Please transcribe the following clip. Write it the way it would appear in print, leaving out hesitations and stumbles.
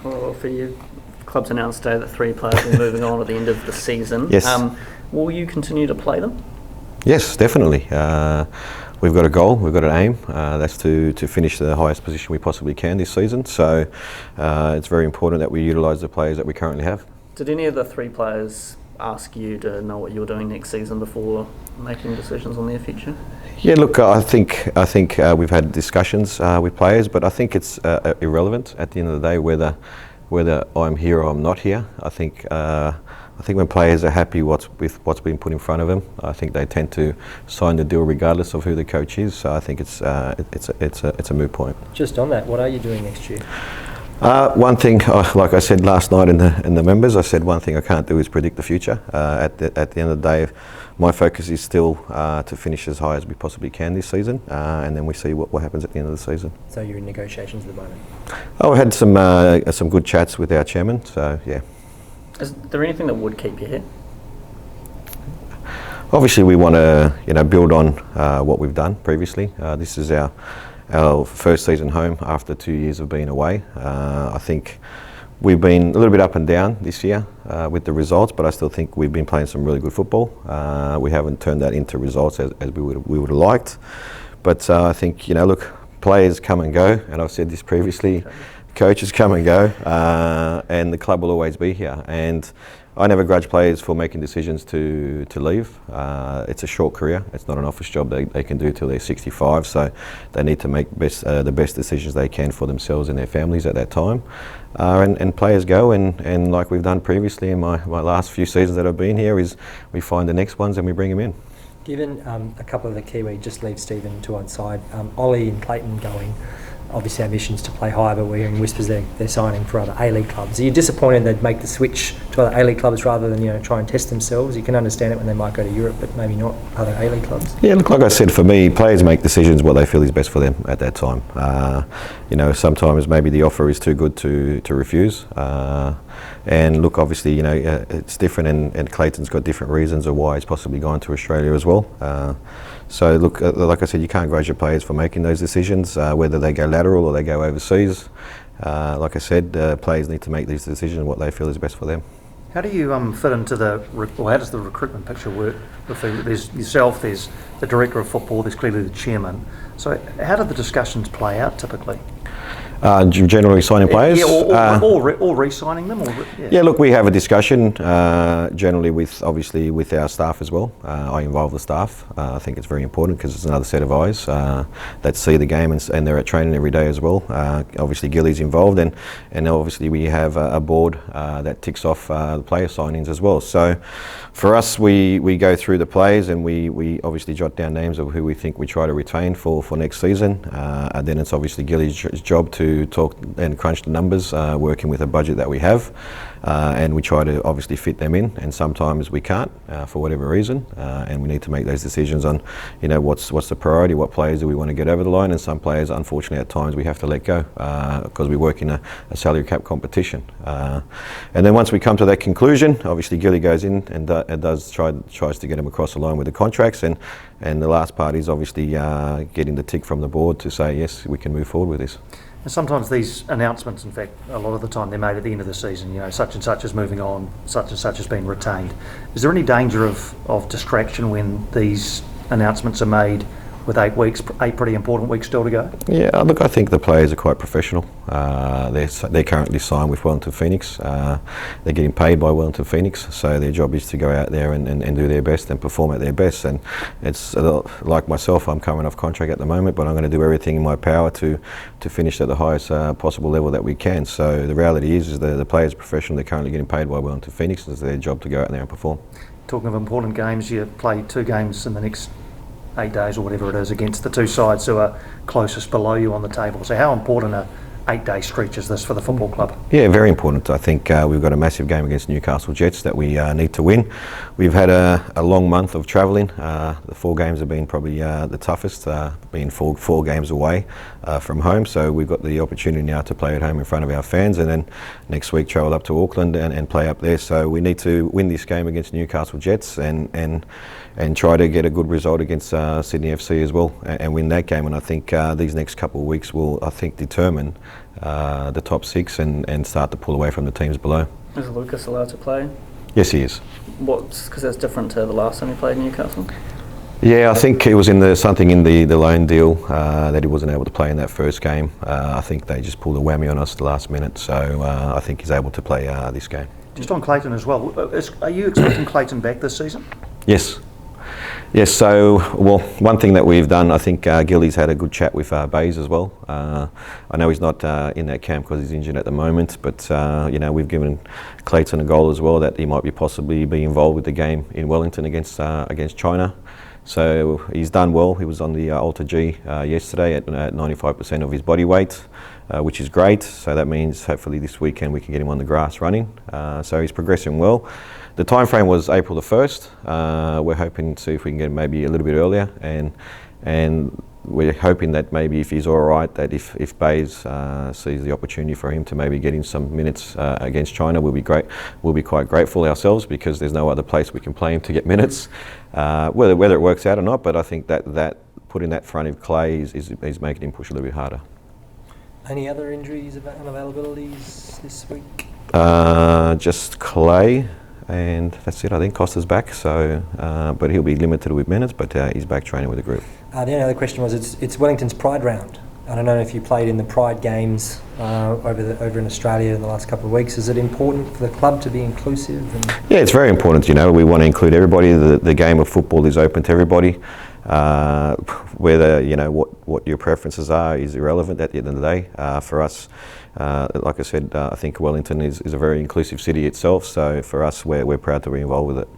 Well, for you, club's announced today that 3 players will be moving on at the end of the season. Yes. Will you continue to play them? Yes, definitely. We've got a goal, we've got an aim, that's to finish the highest position we possibly can this season. So it's very important that we utilise the players that we currently have. Did any of the 3 players ask you to know what you're doing next season before making decisions on their future? Yeah, look, I think we've had discussions with players, but I think it's irrelevant at the end of the day whether I'm here or I'm not here. I think when players are happy with what's been put in front of them, I think they tend to sign the deal regardless of who the coach is. So I think it's a moot point. Just on that, what are you doing next year? One thing, like I said last night in the members, I said one thing I can't do is predict the future. At the end of the day, my focus is still to finish as high as we possibly can this season, and then we see what happens at the end of the season. So you're in negotiations at the moment? Oh, I had some good chats with our chairman, so yeah. Is there anything that would keep you here? Obviously, we want to build on what we've done previously. This is our first season home after 2 years of being away. I think we've been a little bit up and down this year with the results, but I still think we've been playing some really good football. We haven't turned that into results as we would have liked. But I think, look, players come and go, and I've said this previously, coaches come and go, and the club will always be here. And I never grudge players for making decisions to leave. It's a short career. It's not an office job they can do till they're 65, so they need to make the best decisions they can for themselves and their families at that time. And players go, and like we've done previously in my last few seasons that I've been here, is we find the next ones and we bring them in. Given a couple of the Kiwi, just leave Stephen to one side, Ollie and Clayton going, obviously ambitions to play higher, but we're hearing whispers they're signing for other A-League clubs. Are you disappointed they'd make the switch to other A-League clubs rather than try and test themselves? You can understand it when they might go to Europe, but maybe not other A-League clubs. Yeah, look, like I said, for me, players make decisions what they feel is best for them at that time. Sometimes maybe the offer is too good to refuse. And look, obviously, it's different, and Clayton's got different reasons of why he's possibly gone to Australia as well. So look, like I said, you can't grudge your players for making those decisions, whether they go lateral or they go overseas. Like I said, players need to make these decisions what they feel is best for them. How do you fit into how does the recruitment picture work? There's yourself, there's the director of football, there's clearly the chairman. So how do the discussions play out typically? Generally signing players? Yeah, or re-signing them? Yeah, look, we have a discussion generally with our staff as well. I involve the staff. I think it's very important because it's another set of eyes that see the game and they're at training every day as well. Obviously Gilly's involved, and obviously we have a board that ticks off the player signings as well. So for us, we go through the players and we obviously jot down names of who we think we try to retain for next season. And then it's obviously Gilly's job to talk and crunch the numbers, working with a budget that we have, and we try to obviously fit them in, and sometimes we can't for whatever reason, and we need to make those decisions on what's the priority, what players do we want to get over the line, and some players unfortunately at times we have to let go because we work in a salary cap competition. And then once we come to that conclusion, obviously Gilly goes in and tries to get them across the line with the contracts, and the last part is obviously getting the tick from the board to say yes, we can move forward with this. And sometimes these announcements, in fact, a lot of the time they're made at the end of the season, such and such is moving on, such and such has been retained. Is there any danger of distraction when these announcements are made with 8 pretty important weeks still to go? Yeah, look, I think the players are quite professional. They're currently signed with Wellington Phoenix. They're getting paid by Wellington Phoenix, so their job is to go out there and do their best and perform at their best. And it's like myself, I'm coming off contract at the moment, but I'm going to do everything in my power to finish at the highest possible level that we can. So the reality is the players are professional. They're currently getting paid by Wellington Phoenix. It's their job to go out there and perform. Talking of important games, you play 2 games in the next 8 days or whatever it is against the 2 sides who are closest below you on the table. So how important a 8-day stretch is this for the football club? Yeah, very important. I think we've got a massive game against Newcastle Jets that we need to win. We've had a long month of travelling. The 4 games have been probably the toughest, being four games away from home. So we've got the opportunity now to play at home in front of our fans, and then next week travel up to Auckland and play up there. So we need to win this game against Newcastle Jets and try to get a good result against Sydney FC as well and win that game. And I think these next couple of weeks will, I think, determine the top 6 and start to pull away from the teams below. Is Lucas allowed to play? Yes, he is. Because that's different to the last time he played Newcastle? Yeah, I think it was in something in the loan deal that he wasn't able to play in that first game. I think they just pulled a whammy on us at the last minute, so I think he's able to play this game. Just on Clayton as well, are you expecting Clayton back this season? Yes. Yes, so, well, one thing that we've done, I think Gilly's had a good chat with Bays as well. I know he's not in that camp because he's injured at the moment, but, you know, we've given Clayton a goal as well that he might possibly be involved with the game in Wellington against China. So he's done well. He was on the Alter G yesterday at 95% of his body weight, which is great. So that means hopefully this weekend we can get him on the grass running. So he's progressing well. The time frame was April the 1st. We're hoping to see if we can get him maybe a little bit earlier, and we're hoping that maybe if he's all right, that if Bays sees the opportunity for him to maybe get in some minutes against China, we'll be great. We'll be quite grateful ourselves because there's no other place we can play him to get minutes, whether it works out or not. But I think that putting that front of Clay is making him push a little bit harder. Any other injuries and unavailabilities this week? Just Clay. And that's it. I think Costa's back, so but he'll be limited with minutes. But he's back training with the group. The only other question was, it's Wellington's Pride round. I don't know if you played in the Pride games over in Australia in the last couple of weeks. Is it important for the club to be inclusive? Yeah, it's very important. You know, we want to include everybody. The game of football is open to everybody. Whether you know what your preferences are is irrelevant at the end of the day. For us, like I said, I think Wellington is a very inclusive city itself. So for us, we're proud to be involved with it.